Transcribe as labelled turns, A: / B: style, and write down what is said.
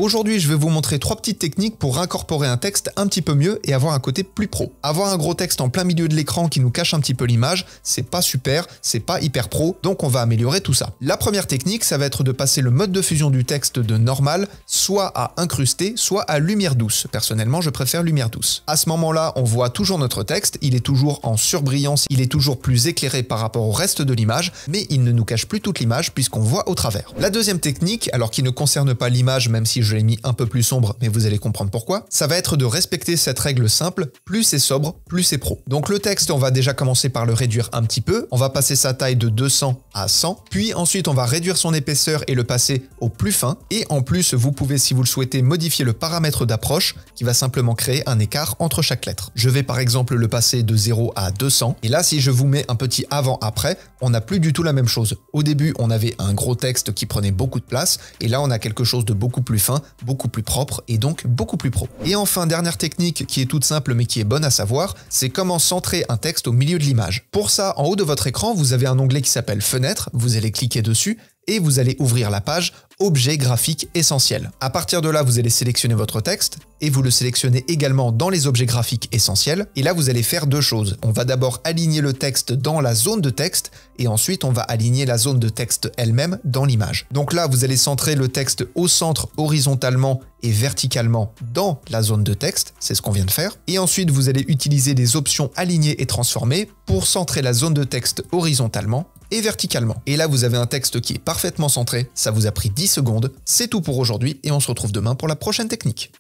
A: Aujourd'hui, je vais vous montrer 3 petites techniques pour incorporer un texte un petit peu mieux et avoir un côté plus pro. Avoir un gros texte en plein milieu de l'écran qui nous cache un petit peu l'image, c'est pas super, c'est pas hyper pro, donc on va améliorer tout ça. La première technique, ça va être de passer le mode de fusion du texte de normal, soit à incruster, soit à lumière douce. Personnellement, je préfère lumière douce. À ce moment-là, on voit toujours notre texte, il est toujours en surbrillance, il est toujours plus éclairé par rapport au reste de l'image, mais il ne nous cache plus toute l'image puisqu'on voit au travers. La deuxième technique, alors qui ne concerne pas l'image, même si je l'ai mis un peu plus sombre, mais vous allez comprendre pourquoi, ça va être de respecter cette règle simple, plus c'est sobre, plus c'est pro. Donc le texte, on va déjà commencer par le réduire un petit peu, on va passer sa taille de 200 à 100, puis ensuite on va réduire son épaisseur et le passer au plus fin, et en plus vous pouvez, si vous le souhaitez, modifier le paramètre d'approche qui va simplement créer un écart entre chaque lettre. Je vais par exemple le passer de 0 à 200, et là si je vous mets un petit avant-après, on n'a plus du tout la même chose. Au début, on avait un gros texte qui prenait beaucoup de place, et là on a quelque chose de beaucoup plus fin, beaucoup plus propre et donc beaucoup plus pro. Et enfin, dernière technique qui est toute simple mais qui est bonne à savoir, c'est comment centrer un texte au milieu de l'image. Pour ça, en haut de votre écran, vous avez un onglet qui s'appelle Fenêtre, vous allez cliquer dessus et vous allez ouvrir la page Objet graphique essentiel. À partir de là, vous allez sélectionner votre texte et vous le sélectionnez également dans les objets graphiques essentiels. Et là, vous allez faire deux choses. On va d'abord aligner le texte dans la zone de texte et ensuite on va aligner la zone de texte elle-même dans l'image. Donc là, vous allez centrer le texte au centre horizontalement et verticalement dans la zone de texte, c'est ce qu'on vient de faire. Et ensuite, vous allez utiliser les options aligner et transformer pour centrer la zone de texte horizontalement et verticalement. Et là, vous avez un texte qui est parfaitement centré, ça vous a pris 10 secondes, c'est tout pour aujourd'hui et on se retrouve demain pour la prochaine technique.